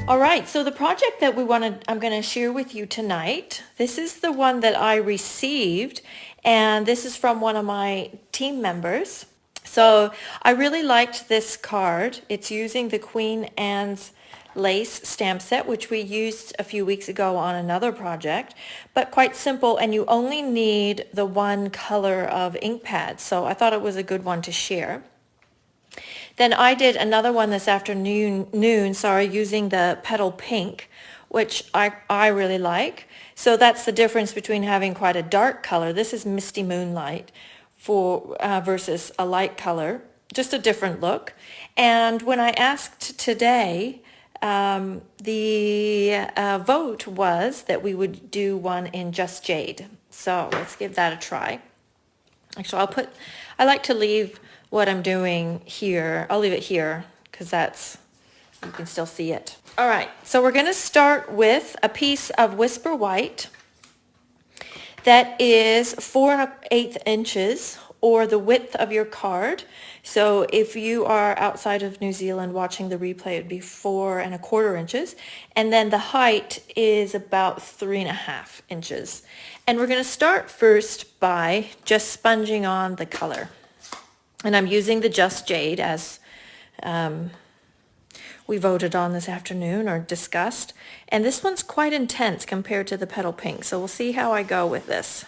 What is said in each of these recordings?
All right, so the project that I'm going to share with you tonight, this is the one that I received, and this is from one of my team members. So I really liked this card. It's using the Queen Anne's lace stamp set, which we used a few weeks ago on another project, but quite simple, and you only need the one color of ink pad. So I thought it was a good one to share. Then I did another one this afternoon, using the petal pink, which I really like. So that's the difference between having quite a dark color. This is Misty Moonlight versus a light color, just a different look. And when I asked today, the vote was that we would do one in Just Jade. So let's give that a try. Actually, I like to leave what I'm doing here. I'll leave it here because you can still see it. All right, so we're going to start with a piece of Whisper White that is 4 1/8 inches, or the width of your card. So if you are outside of New Zealand watching the replay, it'd be 4 1/4 inches. And then the height is about 3 1/2 inches. And we're going to start first by just sponging on the color. And I'm using the Just Jade as we voted on this afternoon or discussed. And this one's quite intense compared to the petal pink. So we'll see how I go with this.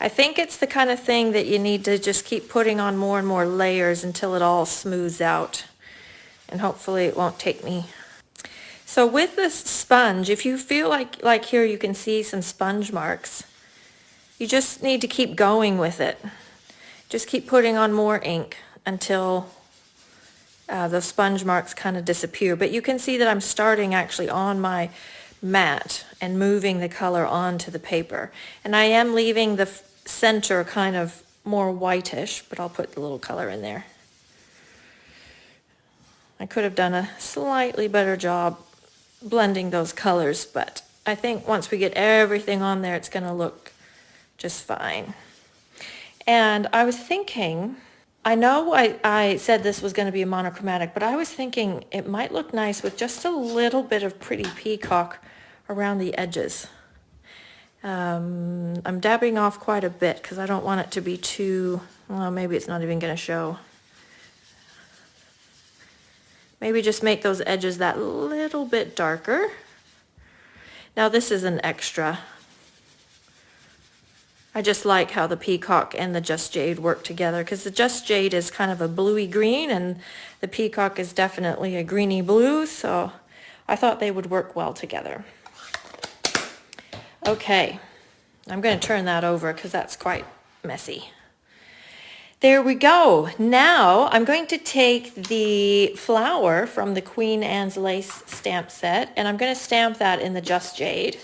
I think it's the kind of thing that you need to just keep putting on more and more layers until it all smooths out. And hopefully it won't take me. So with this sponge, if you feel like here you can see some sponge marks, you just need to keep going with it. Just keep putting on more ink until the sponge marks kind of disappear. But you can see that I'm starting actually on my mat and moving the color onto the paper. And I am leaving the center kind of more whitish, but I'll put the little color in there. I could have done a slightly better job blending those colors, but I think once we get everything on there, it's going to look just fine. And I was thinking, I know I said this was going to be a monochromatic, but I was thinking it might look nice with just a little bit of pretty peacock around the edges. I'm dabbing off quite a bit because I don't want it to be too, well, maybe it's not even going to show. Maybe just make those edges that little bit darker. Now this is an extra. I just like how the peacock and the Just Jade work together, because the Just Jade is kind of a bluey green and the peacock is definitely a greeny blue, so I thought they would work well together. Okay, I'm going to turn that over because that's quite messy. There we go. Now I'm going to take the flower from the Queen Anne's lace stamp set, and I'm going to stamp that in the Just Jade.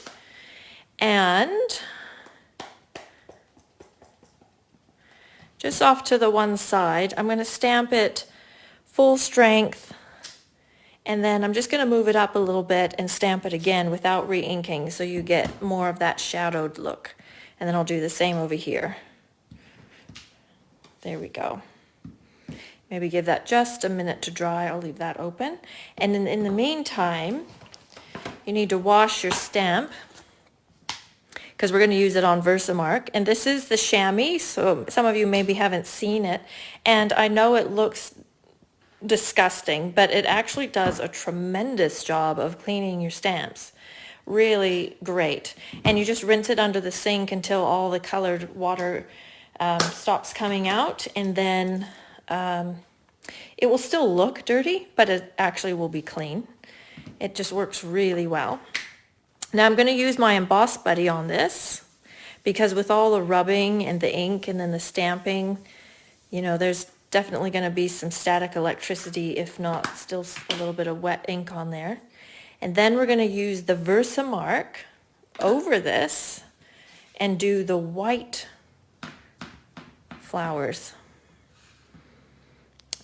And just off to the one side, I'm going to stamp it full strength, and then I'm just going to move it up a little bit and stamp it again without re-inking, so you get more of that shadowed look. And then I'll do the same over here. There we go. Maybe give that just a minute to dry. I'll leave that open. And in the meantime, you need to wash your stamp, because we're going to use it on Versamark. And this is the chamois, so some of you maybe haven't seen it. And I know it looks disgusting, but it actually does a tremendous job of cleaning your stamps. Really great. And you just rinse it under the sink until all the colored water stops coming out, and then it will still look dirty, but it actually will be clean. It just works really well. Now I'm going to use my Emboss Buddy on this, because with all the rubbing and the ink and then the stamping, you know, there's definitely going to be some static electricity, if not still a little bit of wet ink on there. And then we're going to use the Versamark over this and do the white flowers.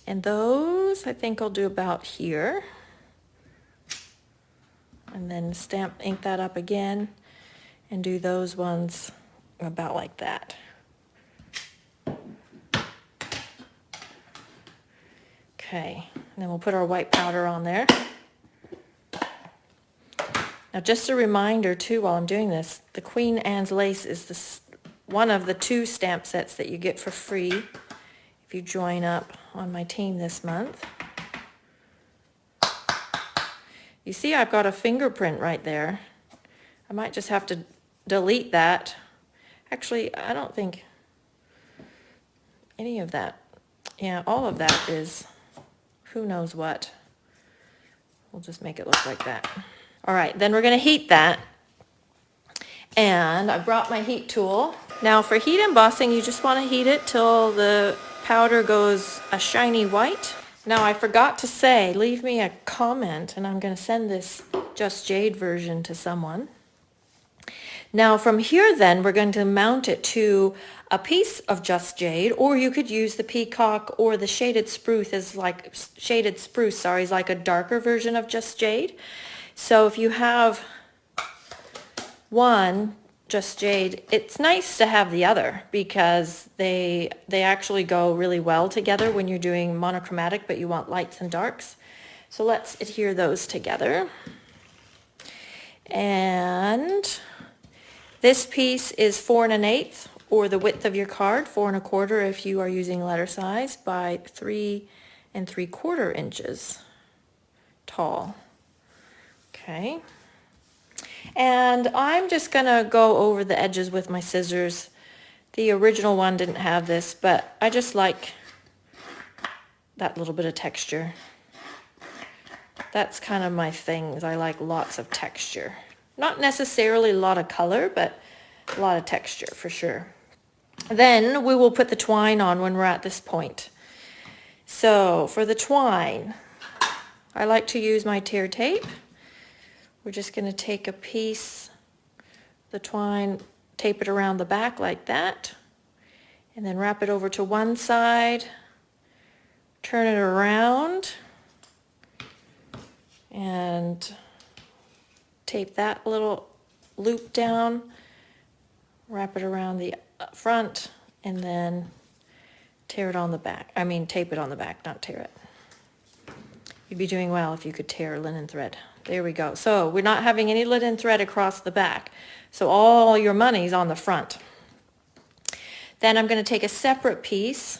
And those I think I'll do about here. And then ink that up again and do those ones about like that. Okay, and then we'll put our white powder on there. Now just a reminder too, while I'm doing this, the Queen Anne's lace is one of the 2 stamp sets that you get for free if you join up on my team this month. You see I've got a fingerprint right there. I might just have to delete that. Actually, I don't think any of that, yeah, all of that is who knows what. We'll just make it look like that. All right, then we're going to heat that. And I brought my heat tool. Now for heat embossing, you just want to heat it till the powder goes a shiny white. Now I forgot to say, leave me a comment and I'm going to send this Just Jade version to someone. Now from here then, we're going to mount it to a piece of Just Jade, or you could use the peacock or the shaded spruce is like a darker version of Just Jade. So if you have one Just Jade, it's nice to have the other because they actually go really well together when you're doing monochromatic, but you want lights and darks. So let's adhere those together. And this piece is 4 1/8, or the width of your card, 4 1/4 if you are using letter size, by 3 3/4 inches tall. Okay. And I'm just gonna go over the edges with my scissors. The original one didn't have this, but I just like that little bit of texture. That's kind of my thing, is I like lots of texture. Not necessarily a lot of color, but a lot of texture for sure. Then we will put the twine on when we're at this point. So for the twine, I like to use my tear tape. We're just going to take a piece, the twine, tape it around the back like that, and then wrap it over to one side, turn it around, and tape that little loop down, wrap it around the front, and then tear it on the back. I mean, tape it on the back, not tear it. You'd be doing well if you could tear linen thread. There we go. So we're not having any linen thread across the back. So all your money's on the front. Then I'm going to take a separate piece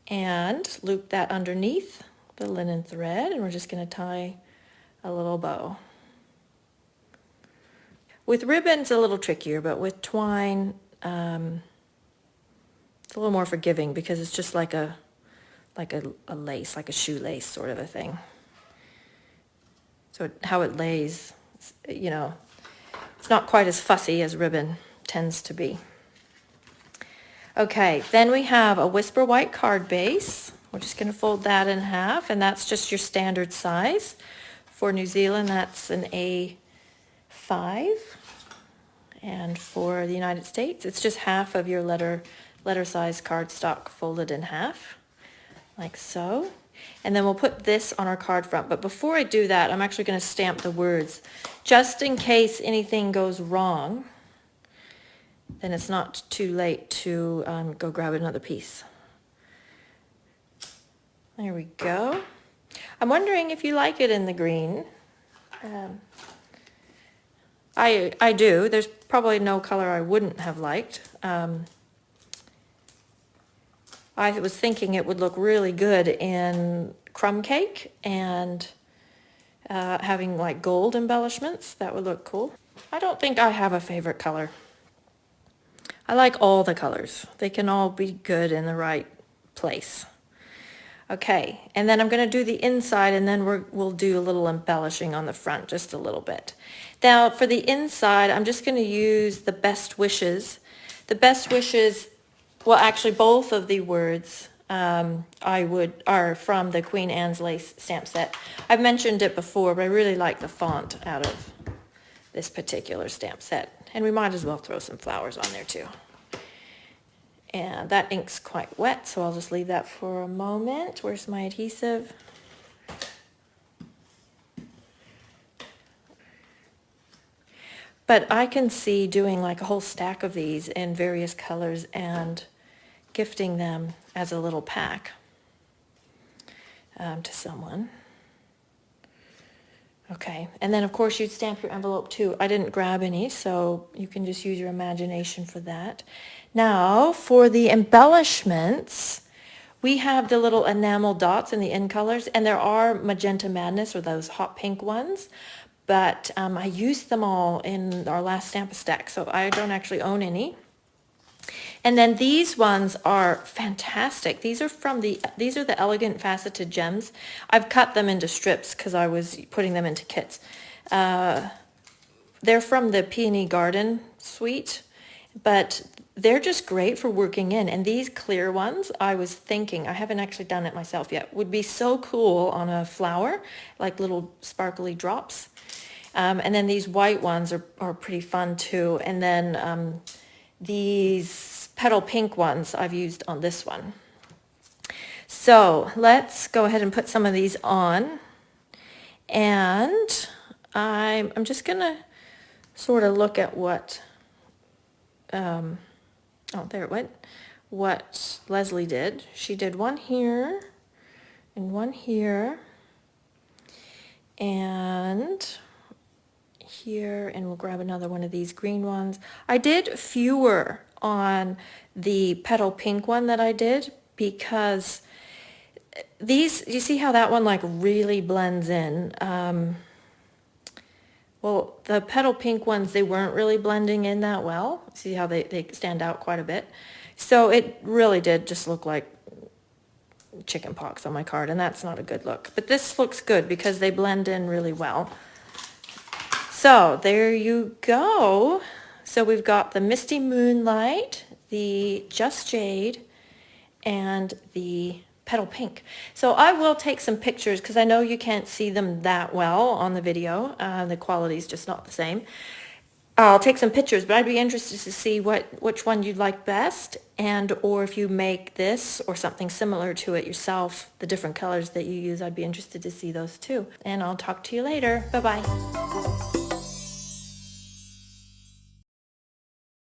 and loop that underneath the linen thread, and we're just going to tie a little bow. With ribbons, a little trickier, but with twine, it's a little more forgiving because it's just like a lace, like a shoelace sort of a thing. So how it lays, you know, it's not quite as fussy as ribbon tends to be. Okay, then we have a Whisper White card base. We're just going to fold that in half, and that's just your standard size. For New Zealand, that's an A5. And for the United States, it's just half of your letter size cardstock folded in half, like so. And then we'll put this on our card front. But before I do that, I'm actually going to stamp the words. Just in case anything goes wrong, then it's not too late to go grab another piece. There we go. I'm wondering if you like it in the green. I do. There's probably no color I wouldn't have liked. I was thinking it would look really good in crumb cake and having like gold embellishments. That would look cool. I don't think I have a favorite color. I like all the colors. They can all be good in the right place. Okay, and then I'm going to do the inside, and then we'll do a little embellishing on the front, just a little bit. Now for the inside, I'm just going to use the Best Wishes. The Best Wishes, well actually both of the words are from the Queen Anne's Lace stamp set. I've mentioned it before, but I really like the font out of this particular stamp set. And we might as well throw some flowers on there too. And that ink's quite wet, so I'll just leave that for a moment. Where's my adhesive? But I can see doing like a whole stack of these in various colors and gifting them as a little pack to someone. Okay, and then of course you'd stamp your envelope too. I didn't grab any, so you can just use your imagination for that. Now for the embellishments, we have the little enamel dots in the in colors, and there are Magenta Madness or those hot pink ones, but I used them all in our last Stamp-A-Stack, so I don't actually own any. And then these ones are fantastic. These are the Elegant Faceted Gems. I've cut them into strips because I was putting them into kits. They're from the Peony Garden suite, but they're just great for working in. And these clear ones, I was thinking, I haven't actually done it myself yet, would be so cool on a flower, like little sparkly drops. And then these white ones are pretty fun too. And then these petal pink ones I've used on this one. So let's go ahead and put some of these on. And I'm just gonna sort of look at what, oh, there it went, what Leslie did. She did one here and one here and here, and we'll grab another one of these green ones. I did fewer on the petal pink one that I did because these, you see how that one like really blends in? Well, the petal pink ones, they weren't really blending in that well. See how they stand out quite a bit? So it really did just look like chicken pox on my card, and that's not a good look. But this looks good because they blend in really well. So there you go. So we've got the Misty Moonlight, the Just Jade, and the Petal Pink. So I will take some pictures because I know you can't see them that well on the video. The quality is just not the same. I'll take some pictures, but I'd be interested to see which one you'd like best, and or if you make this or something similar to it yourself, the different colors that you use, I'd be interested to see those too. And I'll talk to you later. Bye-bye.